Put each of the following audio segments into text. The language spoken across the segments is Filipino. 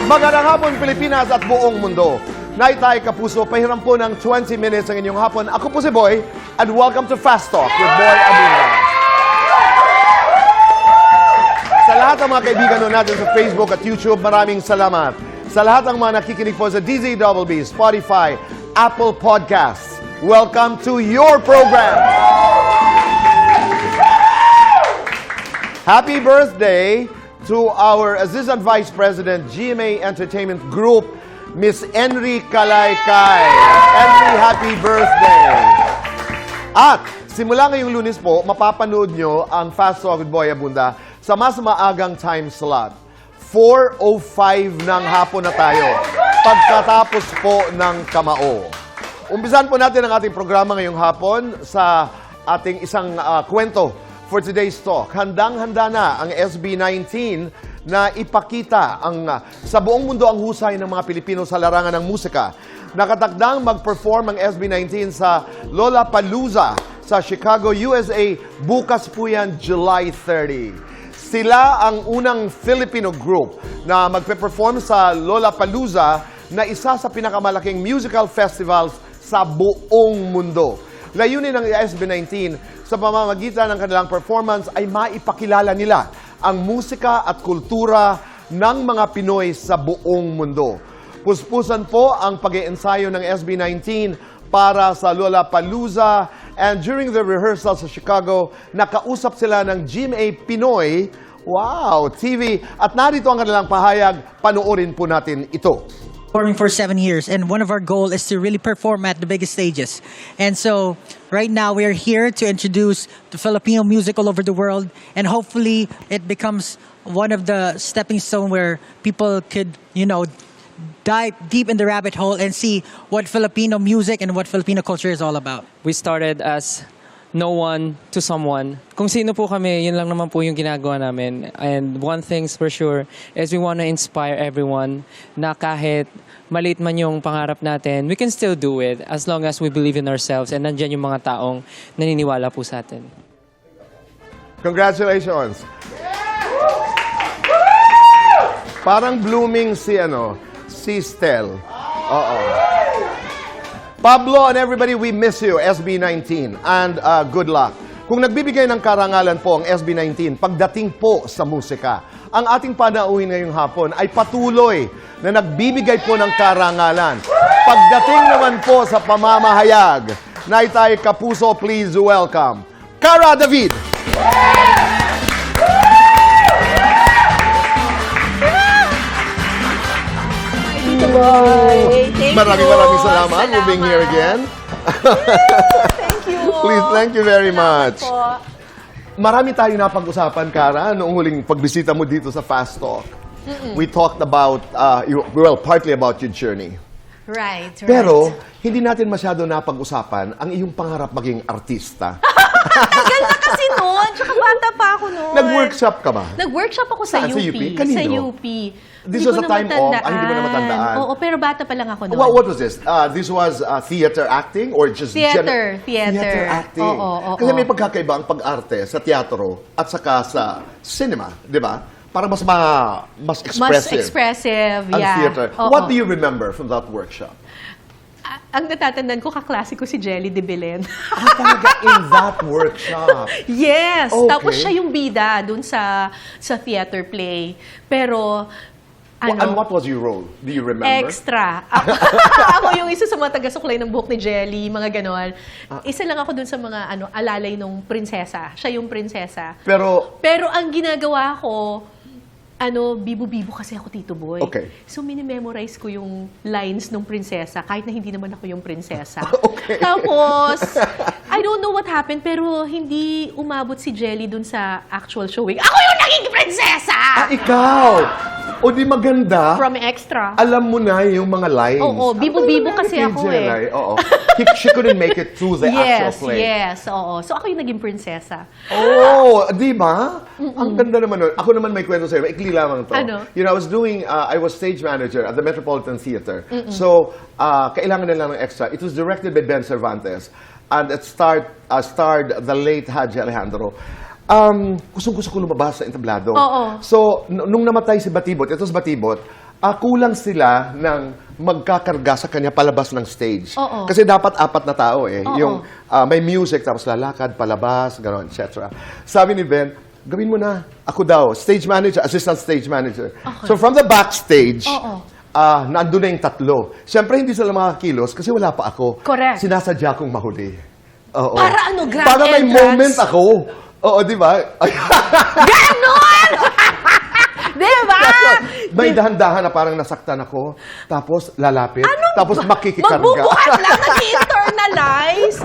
Magandang hapon, Pilipinas at buong mundo. Naitay kapuso, pahiram po ng 20 minutes ang inyong hapon. Ako po si Boy, and welcome to Fast Talk with Boy Abunda. Sa lahat ng mga kaibigan natin sa Facebook at YouTube, maraming salamat. Sa lahat ng mga nakikinig po sa DZBB, Spotify, Apple Podcasts, welcome to your program. Happy birthday to our Assistant Vice President, GMA Entertainment Group, Miss Enri Kalaykay. Enri, happy birthday! At simula ngayong Lunes po, mapapanood nyo ang Fast Talk with Boy Abunda sa mas maagang time slot. 4:05 ng hapon na tayo, pagkatapos po ng kamao. Umpisan po natin ang ating programa ngayong hapon sa ating isang kwento for today's talk. Handang-handa na ang SB19 na ipakita sa buong mundo ang husay ng mga Pilipino sa larangan ng musika. Nakatakdang mag-perform ang SB19 sa Lollapalooza sa Chicago, USA. Bukas po yan, July 30. Sila ang unang Filipino group na magpe-perform sa Lollapalooza na isa sa pinakamalaking musical festivals sa buong mundo. Layunin ng SB19 sa pamamagitan ng kanilang performance ay maipakilala nila ang musika at kultura ng mga Pinoy sa buong mundo. Puspusan po ang pag-iensayo ng SB19 para sa Lollapalooza, and during the rehearsal sa Chicago, nakausap sila ng GMA Pinoy, TV, at narito ang kanilang pahayag. Panoorin po natin ito. Performing for 7 years, and one of our goals is to really perform at the biggest stages. And so right now we are here to introduce the Filipino music all over the world, and hopefully it becomes one of the stepping stone where people could, dive deep in the rabbit hole and see what Filipino music and what Filipino culture is all about. We started as no one to someone. Kung sino po kami, yun lang naman po yung ginagawa namin. And one thing's for sure is we want to inspire everyone na kahit maliit man yung pangarap natin, we can still do it as long as we believe in ourselves and nandyan yung mga taong naniniwala po sa atin. Congratulations! Parang blooming si Stel. Oo. Pablo and everybody, we miss you, SB19, and good luck. Kung nagbibigay ng karangalan po ang SB19, pagdating po sa musika, ang ating panauhin ngayong hapon ay patuloy na nagbibigay po ng karangalan. Pagdating naman po sa pamamahayag, naitay kapuso, please welcome, Cara David! Maraming salamat for being here again. Thank you. Please, thank you very much. Po. Marami tayong napag-usapan, Cara, noong huling pagbisita mo dito sa Fast Talk. We talked about, partly about your journey. Right. Pero, hindi natin masyado napag-usapan ang iyong pangarap maging artista. Tagal na kasi noon. Tsaka bata pa ako noon. Nag-workshop ka ba? Nag-workshop ako sa Saan? UP. Sa UP? Kanino? Sa UP. This Hindi was ko a na time of, hindi mo na matandaan. Oo, pero bata pa lang ako noon. What was this? This was theater acting or just Theater. Theater acting. Oo. Kasi may pagkakaiba ang pag-arte sa teatro at saka sa cinema, di ba? Para mas expressive. Mas expressive, ang yeah. theater. Oo. What do you remember from that workshop? Ang natatandaan ko, kaklase ko si Jelly de Belen. Talaga in that workshop. Yes! Okay. Tapos siya yung bida dun sa theater play. Pero, And what was your role? Do you remember? Extra. Ako yung isa sa mga taga-suklay ng buhok ni Jelly, mga ganon. Isa lang ako dun sa mga alalay nung prinsesa. Siya yung prinsesa. Pero ang ginagawa ko, bibo-bibo kasi ako, Tito Boy. Okay. So, minimemorize ko yung lines ng prinsesa, kahit na hindi naman ako yung prinsesa. Okay. Tapos, I don't know what happened, pero hindi umabot si Jelly dun sa actual showing. Ako yung naging prinsesa! Ikaw! O di maganda. From Extra. Alam mo na yung mga lines. Oo, bibo-bibo kasi ako Jelly. Oo. She couldn't make it through the actual play. Yes, oo. So ako yung naging prinsesa. Oh, di ba? Ang ganda naman nun. Ako naman may kwento sa'yo. Ikli lamang to. Ano? I was stage manager at the Metropolitan Theater. So, kailangan nila ng extra. It was directed by Ben Cervantes. And it starred the late Haji Alejandro. Gusto ko lumabas sa entablado. Oo. So, nung namatay si Batibot, ito si Batibot, kulang sila ng magkakarga sa kanya palabas ng stage. Oo. Kasi dapat 4 na tao eh. Oo. Yung may music, tapos lalakad, palabas, gano'n, etc. Sabi ni Ben, gawin mo na. Ako daw, stage manager, assistant stage manager. Okay. So from the backstage, Oo. nandun na yung 3. Siyempre, hindi sila makakilos kasi wala pa ako. Correct. Sinasadya kong mahuli. Oo. Para ano, grand Para may entrance? moment ako. Oo, di ba? Ganon! Diba? May dahan-dahan na parang nasaktan ako, tapos lalapit, tapos makikikarga. Magbubuhat lang, nag-internalize.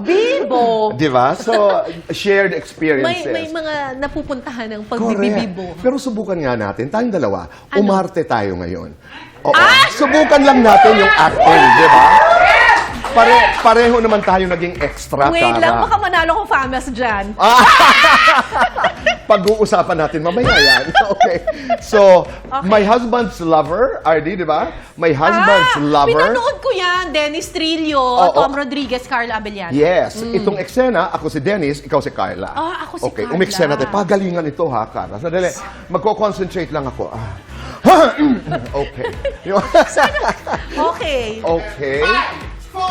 Bibo. Di ba? So, shared experiences. May mga napupuntahan ng Correct. pagbibibo. Pero subukan nga natin, tayong dalawa, Ano? umarte tayo ngayon. Oo. Subukan lang natin yung acting, di ba? Pareho naman tayo naging extra, Wait lang, Cara. baka manalo ko famous dyan. Pag-uusapan natin mamaya yan. Okay. So, my husband's lover, RD, di ba? My husband's lover. Pinanood ko yan. Dennis Trillo, Oo. Tom Rodriguez, Carla Abellano. Yes. Itong eksena, ako si Dennis, ikaw si Carla. Ako si okay, Carla. umeksena tayo. Pagalingan ito ha, Carla. Sandali. Magko-concentrate lang ako. Okay. Okay. Okay. 4,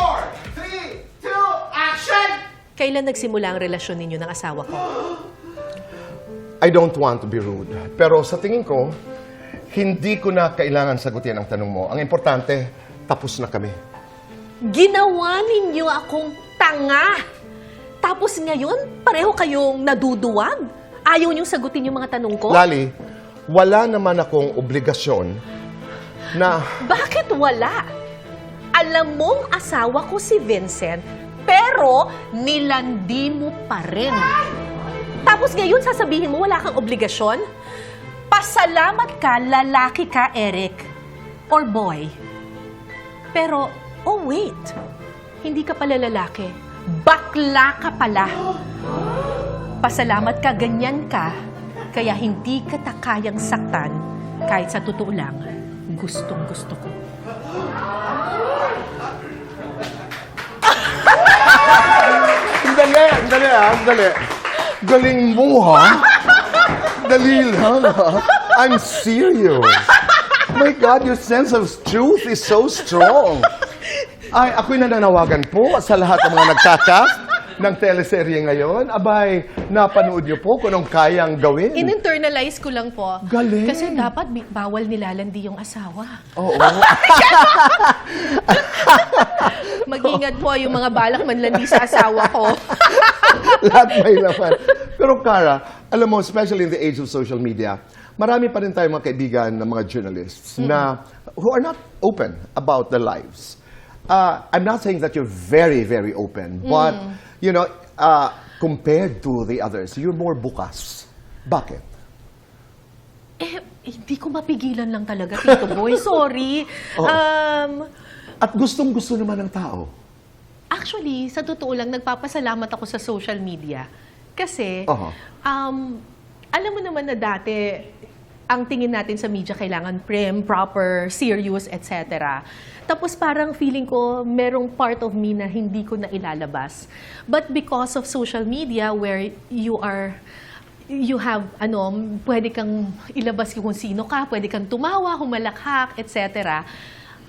3, 2, action! Kailan nagsimula ang relasyon ninyo ng asawa ko? I don't want to be rude. Pero sa tingin ko, hindi ko na kailangan sagutin ang tanong mo. Ang importante, tapos na kami. Ginawa ninyo akong tanga. Tapos ngayon, pareho kayong naduduwag? Ayaw niyong sagutin yung mga tanong ko? Lali, wala naman akong obligasyon na... Bakit wala? Alam mong asawa ko si Vincent, pero nilandi mo pa rin. Tapos ngayon sasabihin mo wala kang obligasyon? Pasalamat ka, lalaki ka, Eric. Or boy. Pero, oh wait. Hindi ka pala lalaki. Bakla ka pala. Pasalamat ka, ganyan ka. Kaya hindi ka kayang saktan kahit sa totoo lang, gustong-gusto ko. Dali. Galing mo, ha? Dali lang, ha? I'm serious. My God, your sense of truth is so strong. Ay, ako'y nananawagan po sa lahat ng mga nagkakast ng teleserye ngayon. Abay, napanood niyo po kung anong kayang gawin. In-internalize ko lang po. Galing. Kasi dapat bawal nilalandi yung asawa. Oo. Mag-ingat po yung mga balak manlandi sa asawa ko. Lahat may laman. Pero Cara, alam mo, especially in the age of social media, marami pa rin tayong mga kaibigan ng mga journalists na who are not open about their lives. I'm not saying that you're very, very open, but, you know, compared to the others, you're more bukas. Bakit? Hindi ko mapigilan lang talaga, Tito Boy. Sorry. At gustong-gusto naman ng tao. Actually, sa totoo lang, nagpapasalamat ako sa social media. Kasi, alam mo naman na dati, ang tingin natin sa media kailangan prim, proper, serious, etc. Tapos parang feeling ko, merong part of me na hindi ko na ilalabas. But because of social media where you have, pwede kang ilabas kung sino ka, pwede kang tumawa, humalakhak, etc.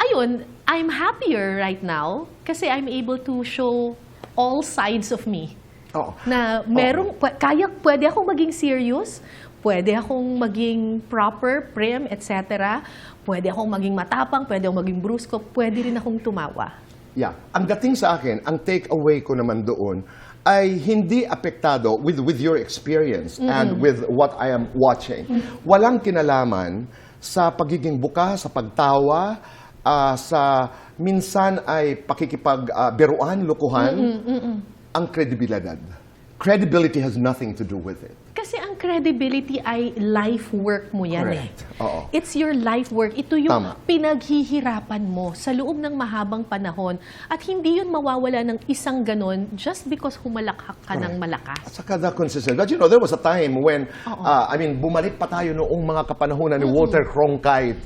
Ayun, I'm happier right now kasi I'm able to show all sides of me. Oo. Na pwede akong maging serious, pwede akong maging proper, prim, etc. Pwede akong maging matapang, pwede akong maging brusko, pwede rin akong tumawa. Yeah. Ang dating sa akin, ang take-away ko naman doon ay hindi apektado with your experience and with what I am watching. Walang kinalaman sa pagiging bukas, sa pagtawa, sa minsan ay pakikipagbiruan, lukuhan, ang kredibilidad. Credibility has nothing to do with it. Kasi ang credibility ay life work mo yan. Correct. Oo. It's your life work. Ito yung Tama. pinaghihirapan mo sa loob ng mahabang panahon. At hindi yun mawawala ng isang ganon just because humalakhak ka ng malakas. At saka the consistent. But you know, there was a time when, bumalik pa tayo noong mga kapanahonan ni Walter Cronkite.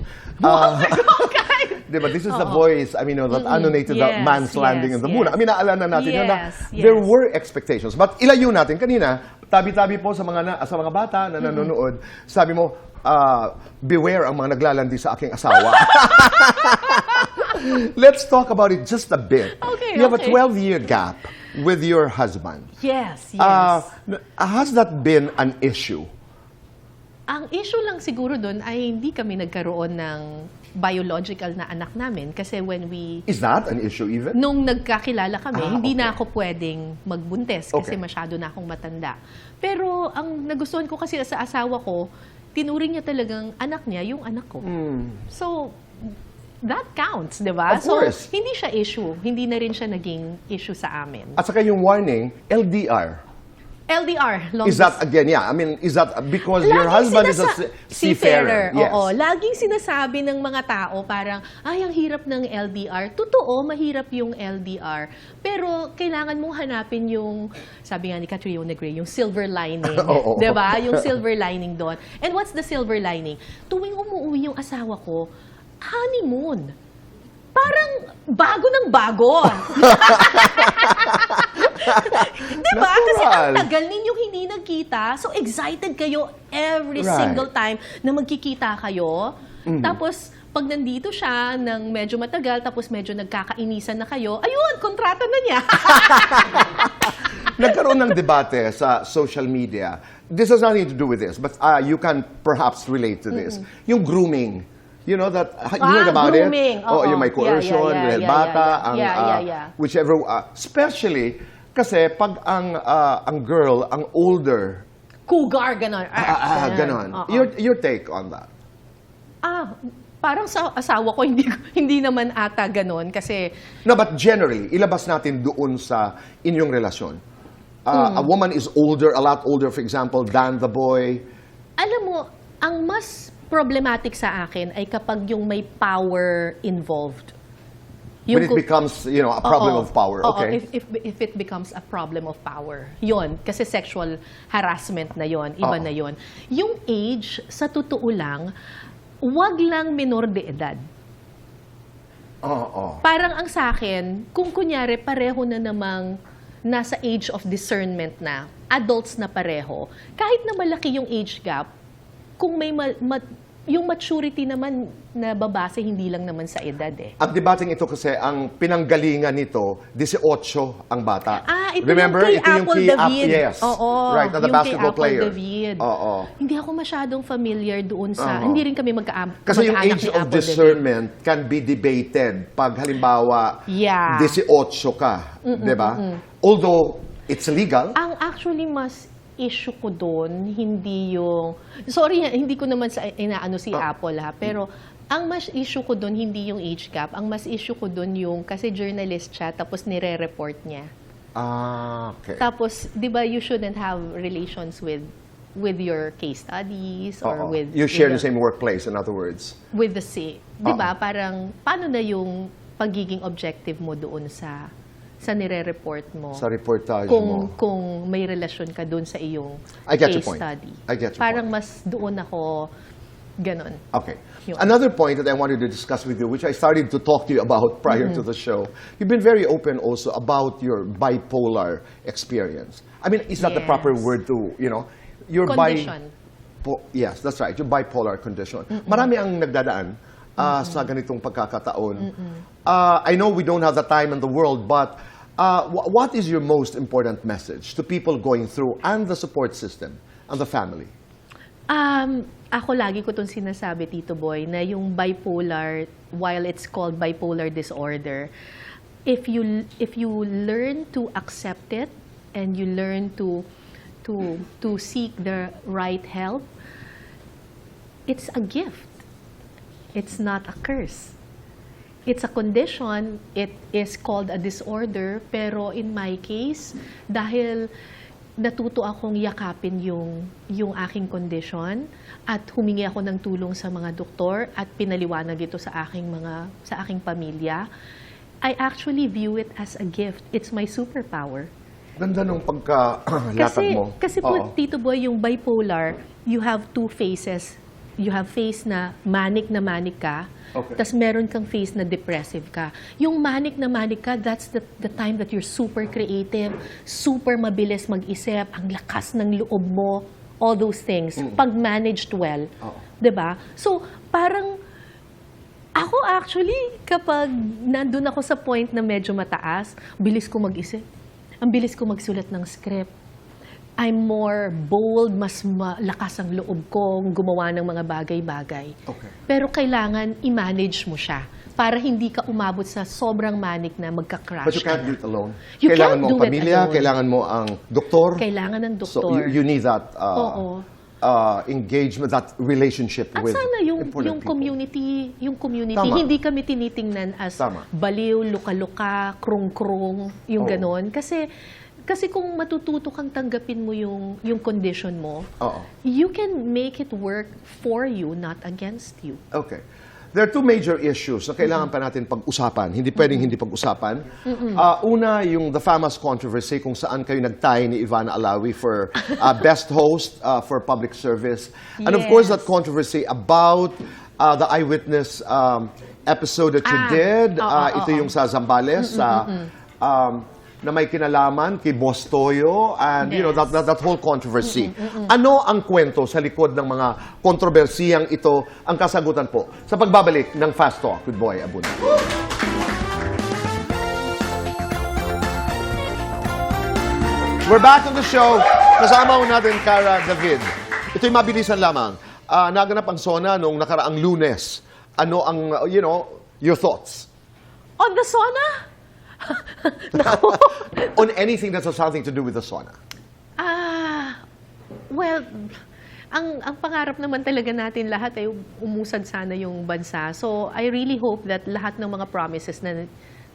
Diba? This is the voice, that annotated the man's landing in the moon. Naalala natin yun na there were expectations. But ilayo natin kanina, tabi-tabi po sa mga bata na nanonood, sabi mo, beware ang mga naglalandi sa aking asawa. Let's talk about it just a bit. Okay, You have a okay. 12-year gap with your husband. Yes, yes. Has that been an issue? Ang issue lang siguro doon ay hindi kami nagkaroon ng biological na anak namin kasi when we Is that an issue even? nung nagkakilala kami, hindi na okay. ako pwedeng magbuntis kasi Okay. masyado na akong matanda. Pero ang nagustuhan ko kasi sa asawa ko, tinuring niya talagang anak niya yung anak ko. So, that counts, di ba? Of course. So, hindi siya issue. Hindi na rin siya naging issue sa amin. At saka yung warning, LDR. LDR, long Is that again, yeah, I mean, is that because your husband is a seafarer? Yes. Oo, laging sinasabi ng mga tao parang, ay, ang hirap ng LDR. Totoo, mahirap yung LDR. Pero kailangan mong hanapin yung, sabi nga ni Catriona Gray, yung silver lining. Oo. Diba? Yung silver lining doon. And what's the silver lining? Tuwing umuwi yung asawa ko, honeymoon. Parang bago ng bago. Diba? Kasi ang Natural. tagal ninyong hindi nagkita. So excited kayo every Right. single time na magkikita kayo. Tapos, pag nandito siya ng medyo matagal, tapos medyo nagkakainisan na kayo, ayun, kontrata na niya. Nagkaroon ng debate sa social media. This has nothing to do with this, but you can perhaps relate to this. Yung grooming. You know that you heard about grooming. it? Oh, Oo. yung may coercion, Yeah, dahil yeah, bata, yeah. ang Yeah. whichever, especially kasi pag ang girl, ang older, Cougar, ganon. ganon. Oo. Your take on that? Parang sa asawa ko, hindi naman ata ganon. Kasi, No, but generally, ilabas natin doon sa inyong relasyon. A woman is older, a lot older, for example, than the boy. alam mo, ang mas problematic sa akin ay kapag yung may power involved. When it kung- becomes, a problem Oo. of power. Oo, Okay. if it becomes a problem of power. Yon, kasi sexual harassment na yon, iba Oo. na yon. Yung age, sa totoo lang, wag lang minor de edad. Oo. Parang ang sa akin, kung kunyari pareho na namang nasa age of discernment na, adults na pareho, kahit na malaki yung age gap, kung may yung maturity naman na babase, hindi lang naman sa edad eh. Ang debating ito kasi, ang pinanggalingan nito, 18 ang bata. Ito Remember? yung kay Ito yung Apple key David. yes. Oo, Right, na the yung basketball kay player. Apple David. Oo. Hindi ako masyadong familiar doon sa, Oo. hindi rin kami Kasi yung mag-anak age ni of Apple discernment can be debated pag halimbawa Yeah. 18 ka, 'di ba? Although it's legal. Ang actually mas issue ko doon, hindi yung... Sorry, hindi ko naman sa inaano si Apple ha, pero ang mas issue ko doon, hindi yung age gap. Ang mas issue ko doon yung, kasi journalist siya, tapos nire-report niya. Okay. Tapos, di ba, you shouldn't have relations with your case studies or Oo. with... You share with the same workplace, in other words. with the same. Di ba? Oo. Parang, paano na yung pagiging objective mo doon sa nire-report mo? Sa reportage kung, mo. Kung may relasyon ka doon sa iyong I get your case point. study. I get your Parang point. mas doon ako ganon. Okay. Yun. Another point that I wanted to discuss with you, which I started to talk to you about prior to the show, you've been very open also about your bipolar experience. I mean, is that the proper Yes. word to, your Condition. yes, that's right, your bipolar condition. Marami ang nagdadaan sa ganitong pagkakataon. I know we don't have the time in the world, but what is your most important message to people going through and the support system and the family? Ako lagi ko itong sinasabi, Tito Boy, na yung bipolar, while it's called bipolar disorder, if you learn to accept it and you learn to seek the right help, it's a gift. It's not a curse. It's a condition. It is called a disorder. Pero in my case, dahil natuto akong yakapin yung aking condition at humingi ako ng tulong sa mga doktor at pinaliwanag ito sa aking pamilya, I actually view it as a gift. It's my superpower. Ganda nung pagkalatag mo. Kasi po, Tito Boy, yung bipolar, you have two phases. You have phase na manic ka, Okay. tas meron kang phase na depressive ka. Yung manic ka, that's the time that you're super creative, super mabilis mag-isip, ang lakas ng loob mo, all those things. Pag managed well, 'Diba? So, parang ako actually, kapag nandun ako sa point na medyo mataas, bilis ko mag-isip. Ang bilis ko magsulat ng script. I'm more bold, mas malakas ang loob kong gumawa ng mga bagay-bagay. Okay. Pero kailangan i-manage mo siya para hindi ka umabot sa sobrang manic na magka-crash. But you ka can't na. do it alone. You Kailangan can't mo do ang it pamilya, alone. kailangan mo ang doktor. Kailangan ng doktor. So you need that Oo. engagement, that relationship At with sana yung important people. community, Tama. hindi kami tinitingnan as Tama. baliw, luka-luka, krung-krung, yung Oo. ganon. Kasi kung matututo kang tanggapin mo yung condition mo, Oo. you can make it work for you, not against you. Okay. There are two major issues na kailangan pa natin pag-usapan. Hindi pwedeng hindi pag-usapan. Una, yung the famous controversy kung saan kayo nagtay ni Ivana Alawi for best host for public service. And of course, that Yes. controversy about the eyewitness episode that you did. Ito yung sa Zambales. Na may kinalaman kay Boss Toyo and you know Yes. that whole controversy. Ano ang kwento sa likod ng mga kontrobersiyang ito? Ang kasagutan po sa pagbabalik ng Fast Talk with Boy Abunda. We're back on the show. Kasama ho natin Cara David. Ito'y mabilisan lamang. Naganap ang SONA noong nakaraang Lunes. Ano ang, your thoughts? On the sauna? On anything that has something to do with the SONA? Well, ang pangarap naman talaga natin lahat ay umusad sana yung bansa. So, I really hope that lahat ng mga promises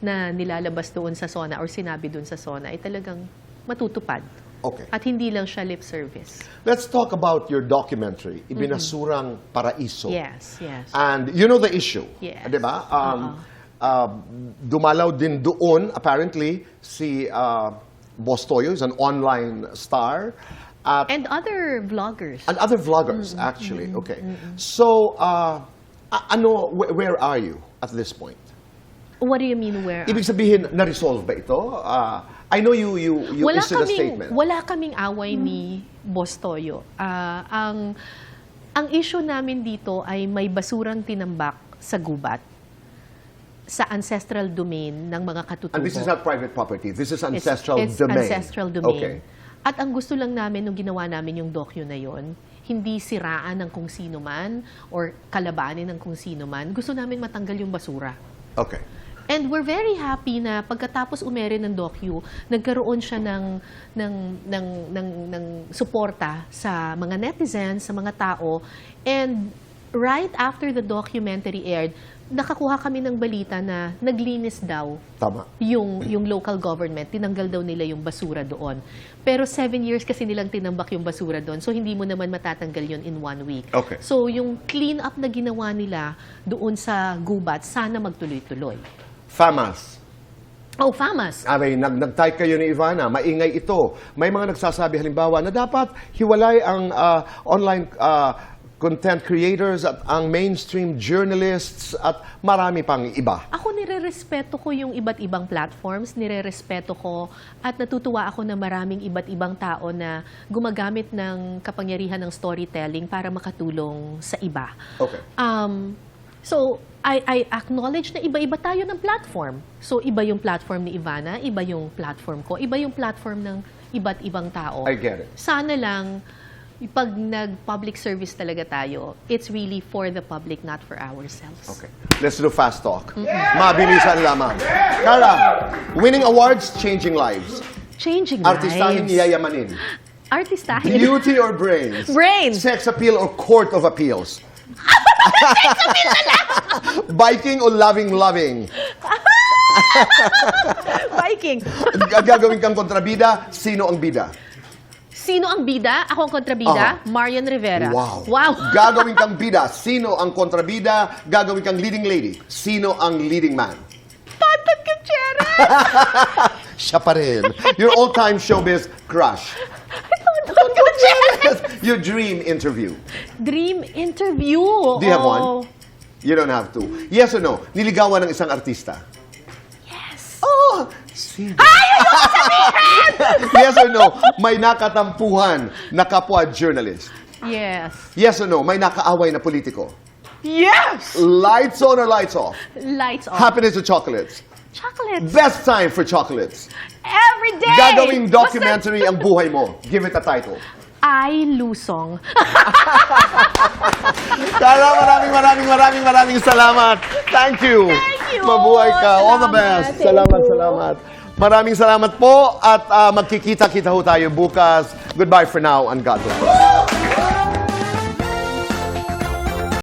na nilalabas doon sa SONA or sinabi doon sa SONA ay talagang matutupad. Okay. At hindi lang siya lip service. Let's talk about your documentary, Ibinasurang Paraiso. Yes, yes. And you know the issue, Yes. di ba? Dumalaw din doon, apparently, si Boss Toyo, is an online star. And other vloggers. And other vloggers, actually. Okay. So, where are you at this point? What do you mean where? Ibig sabihin, na-resolve ba ito? I know you issued a statement. Wala kaming away ni Boss Toyo. Ang issue namin dito ay may basurang tinambak sa gubat sa ancestral domain ng mga katutubo. And this is not private property. This is It's- ancestral it's domain. ancestral domain. Okay. At ang gusto lang namin nung ginawa namin yung docu na yon, hindi siraan ng kung sino man or kalabanin ng kung sino man. Gusto namin matanggal yung basura. Okay. And we're very happy na pagkatapos umere ng docu, nagkaroon siya ng suporta sa mga netizens, sa mga tao. And right after the documentary aired, nakakuha kami ng balita na naglinis daw Tama. yung local government, tinanggal daw nila yung basura doon. Pero 7 years kasi nilang tinambak yung basura doon, so hindi mo naman matatanggal yun in 1 week. Okay. So yung clean up na ginawa nila doon sa gubat, sana magtuloy-tuloy. FAMAS. Oh, FAMAS. Nag-type kayo ni Ivana, maingay ito. May mga nagsasabi halimbawa na dapat hiwalay ang online content creators at ang mainstream journalists at marami pang iba. Ako nire-respeto ko yung iba't ibang platforms, nire-respeto ko at natutuwa ako na maraming iba't ibang tao na gumagamit ng kapangyarihan ng storytelling para makatulong sa iba. Okay. So, I acknowledge na iba-iba tayo ng platform. So, iba yung platform ni Ivana, iba yung platform ko, iba yung platform ng iba't ibang tao. I get it. Sana lang, pag nag-public service talaga tayo, it's really for the public, not for ourselves. Okay. Let's do fast talk. Mabilisan lamang. Cara, winning awards, changing lives. Changing Artistahin, lives. yayamanin. Artistahin. Beauty or brains? Brains. Sex appeal or court of appeals? Biking or loving? Viking. Gagawin kang kontrabida, sino ang bida? Sino ang bida? Ako ang kontrabida? Marian Rivera. Wow. Wow. Gagawin kang bida, sino ang kontrabida? Gagawin kang leading lady, sino ang leading man? Tonton Gutierrez. Siya pa rin. Your all-time showbiz crush. Tonton Gutierrez. Your dream interview. Dream interview. Do you have one? You don't have to. Yes or no? Niligawan ng isang artista. Yes. Oh! Sino? Yes or no? May nakatampuhan na kapwa journalist. Yes. Yes or no? May nakaaway na politiko? Yes! Lights on or lights off? Lights off. Happiness or chocolates? Chocolates. Best time for chocolates? Every day! Gagawing documentary ang buhay mo. Give it a title. I Lusong. Carla, maraming salamat. Thank you. Thank you. Mabuhay ka. All the Salamat. best. Thank Salamat. Maraming salamat po at magkikita-kita ho tayo bukas. Goodbye for now and God bless.